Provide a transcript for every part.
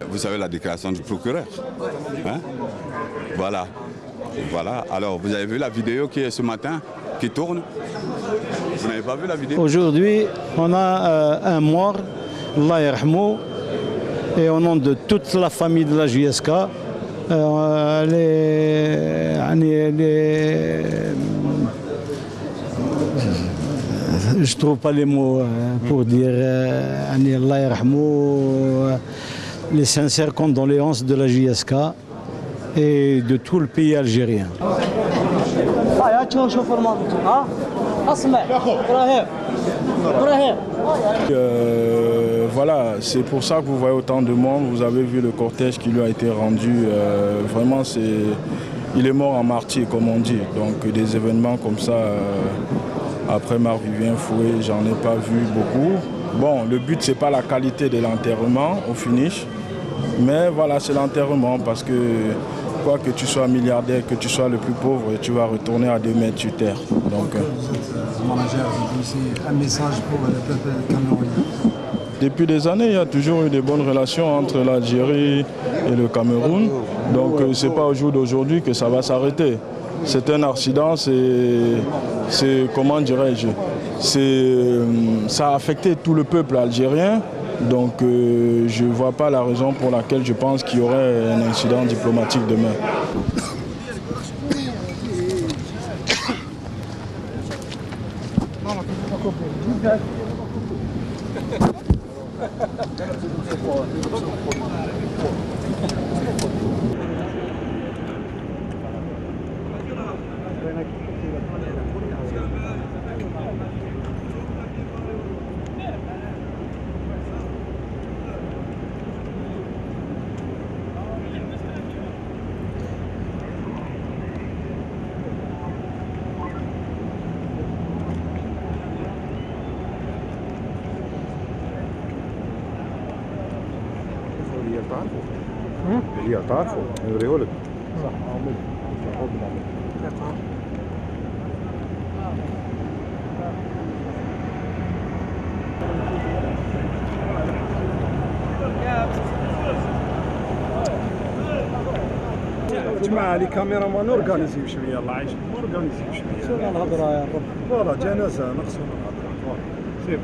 Vous savez la déclaration du procureur, hein? Voilà. Voilà. Alors, vous avez vu la vidéo qui est ce matin, qui tourne? Vous n'avez pas vu la vidéo? Aujourd'hui, on a un mort, Allah yarhamou, et au nom de toute la famille de la JSK, je ne trouve pas les mots pour dire Allah yarhamou, les sincères condoléances de la JSK et de tout le pays algérien. Voilà, c'est pour ça que vous voyez autant de monde. Vous avez vu le cortège qui lui a été rendu. Vraiment, il est mort en martyr, comme on dit. Donc des événements comme ça, après Marc-Vivien Foué, j'en ai pas vu beaucoup. Bon, le but, c'est pas la qualité de l'enterrement au finish, mais voilà, c'est l'enterrement parce que quoi que tu sois milliardaire, que tu sois le plus pauvre, tu vas retourner à 2 mètres sur terre. Donc, un message pour le peuple camerounais. Depuis des années, il y a toujours eu de bonnes relations entre l'Algérie et le Cameroun. Donc, c'est pas au jour d'aujourd'hui que ça va s'arrêter. C'est un accident, c'est comment dirais-je, ça a affecté tout le peuple algérien. Donc je ne vois pas la raison pour laquelle je pense qu'il y aurait un incident diplomatique demain. اللي تعرفوا نوريهولك جماعة لي كاميرا مان اورغانيزيو شوية الله يعيشك اورغانيزيو شوية الهضرة يا رب فوالا جنازة نقصوا الهضرة فوالا سير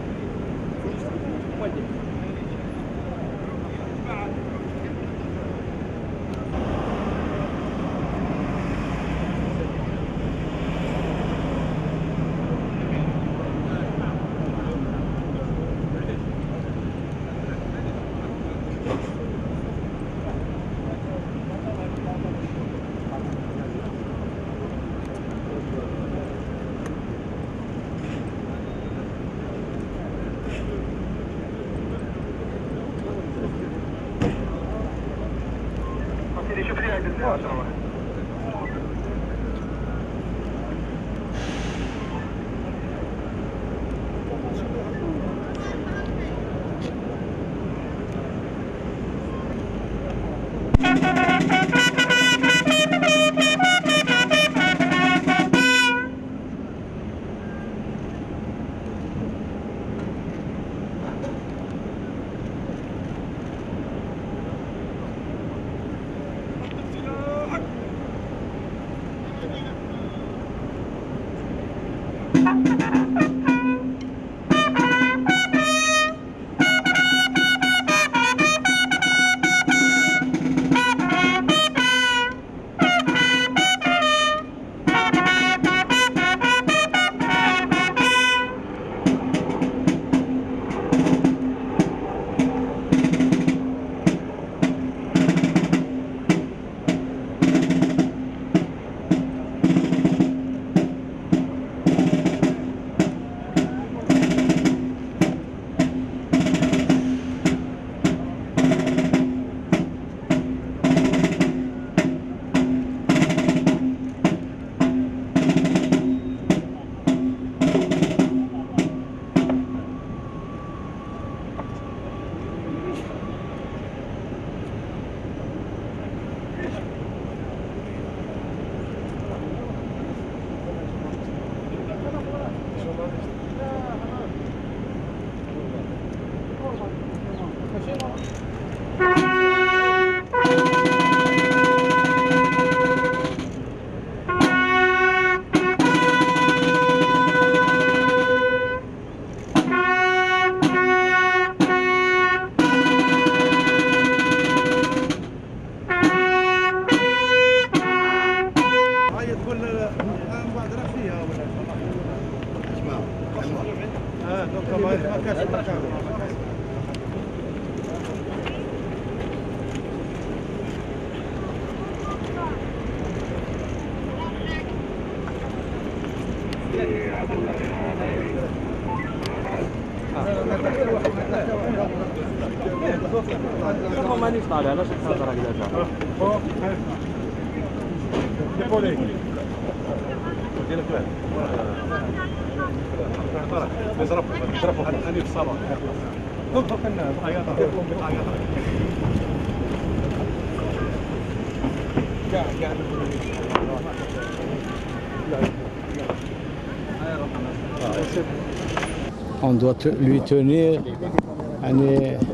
On doit lui tenir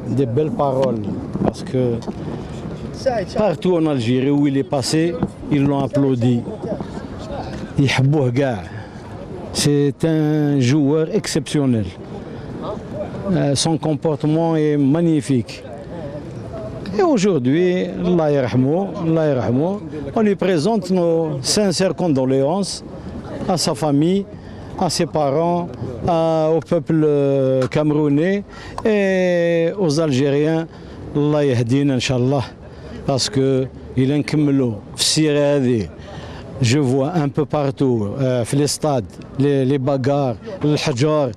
des belles paroles parce que partout en Algérie où il est passé, ils l'ont applaudi. C'est un joueur exceptionnel. Son comportement est magnifique. Et aujourd'hui, Allah yarhamou, on lui présente nos sincères condoléances à sa famille, à ses parents, au peuple camerounais et aux Algériens. Allah yahdina Inch'Allah, parce qu'il a نكملوا في السيرة هذه. Je vois un peu partout, les stades, les bagarres, الحجار.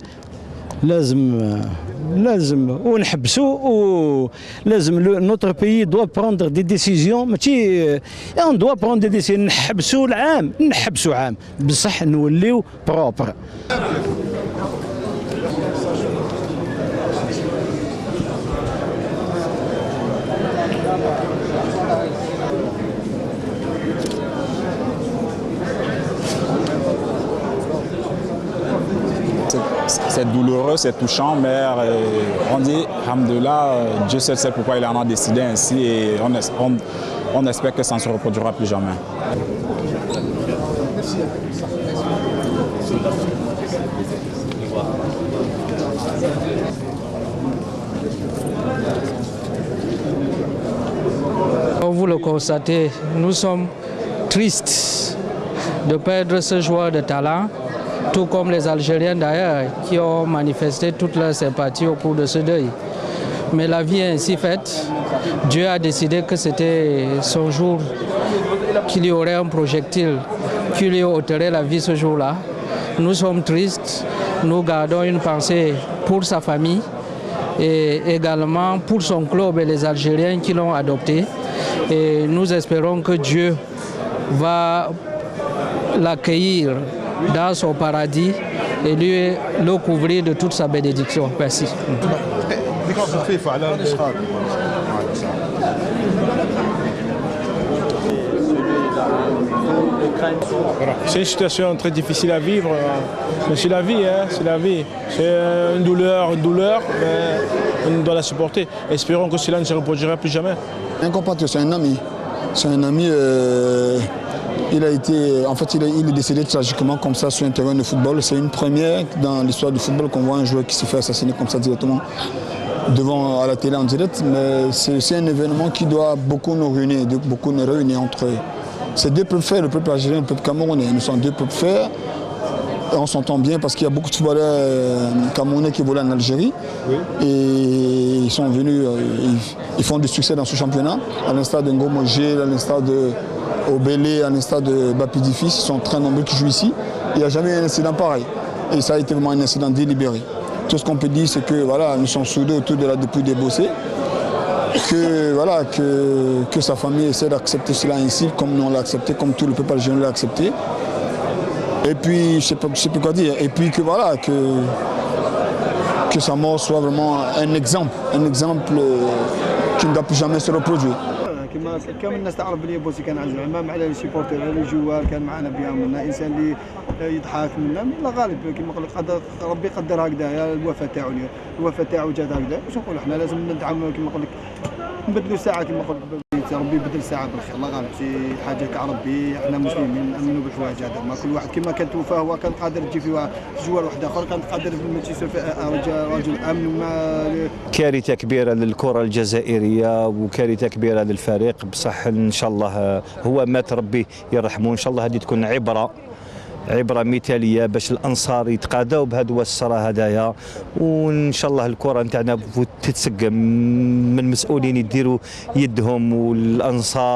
لازم ونحبسوا ولازم notre pays doit prendre des décisions on doit prendre des décisions نحبسوا عام بصح نوليو بروبر. C'est douloureux, c'est touchant, mais on dit, alhamdoulilah, Dieu seul sait pourquoi il en a décidé ainsi et on espère que ça ne se reproduira plus jamais. Comme vous le constatez, nous sommes tristes de perdre ce joueur de talent, tout comme les Algériens d'ailleurs qui ont manifesté toute leur sympathie au cours de ce deuil. Mais la vie est ainsi faite. Dieu a décidé que c'était son jour, qu'il y aurait un projectile qui lui ôterait la vie ce jour-là. Nous sommes tristes, nous gardons une pensée pour sa famille et également pour son club et les Algériens qui l'ont adopté. Et nous espérons que Dieu va l'accueillir dans son paradis et lui le couvrir de toute sa bénédiction. Merci. C'est une situation très difficile à vivre, mais c'est la vie, c'est la vie. C'est une douleur, mais on doit la supporter. Espérons que cela ne se reproduira plus jamais. Un compatriote, c'est un ami. C'est un ami. Il est décédé tragiquement comme ça sur un terrain de football. C'est une première dans l'histoire du football qu'on voit un joueur qui se fait assassiner comme ça directement à la télé en direct. Mais c'est un événement qui doit beaucoup nous réunir entre ces deux peuples frères, le peuple algérien et le peuple camerounais. Nous sommes deux peuples frères. Et on s'entend bien parce qu'il y a beaucoup de footballeurs camerounais qui volent en Algérie. Oui. Et ils sont venus, ils font du succès dans ce championnat. À l'instar de Ngomogé, à l'instar de Obélé, à l'instar de Bapidifis, ils sont très nombreux qui jouent ici. Il n'y a jamais eu un incident pareil. Et ça a été vraiment un incident délibéré. Tout ce qu'on peut dire, c'est que voilà, nous sommes soudés autour de la dépouille des Bossés. Que sa famille essaie d'accepter cela ainsi, comme nous on l'a accepté, comme tout le peuple algérien l'a accepté. Et puis, je ne sais plus quoi dire. Et puis que voilà, que sa mort soit vraiment un exemple qui ne doit plus jamais se reproduire. كما الناس تعرف بلي بوسي كان عزيز العمام على لي سيبورتير على لي جوار كان معنا بها منا انسان اللي يضحك منا لا غالب كما نقول لك ربي قدر هكذايا الوفاه تاعو جات هكذا واش نقولوا حنا لازم ندعموا كما نقول لك نبدلوا ساعه كما نقول لك ربي يبدل ساعه بالخير الله غالب شي حاجه تاع ربي احنا مسلمين نامنوا بالحوايج هذا ما كل واحد كما كان توفى هو كان قادر تجي فيه جوار واحد اخر كان قادر رجل امن ما كارثه كبيره للكره الجزائريه وكارثه كبيره للفريق بصح ان شاء الله هو مات ربي يرحمه ان شاء الله هذه تكون عبره عبره مثاليه باش الانصار يتقاداو بهذا الصرا هدايا، وان شاء الله الكره نتاعنا تتسقم من المسؤولين يديروا يدهم والانصار.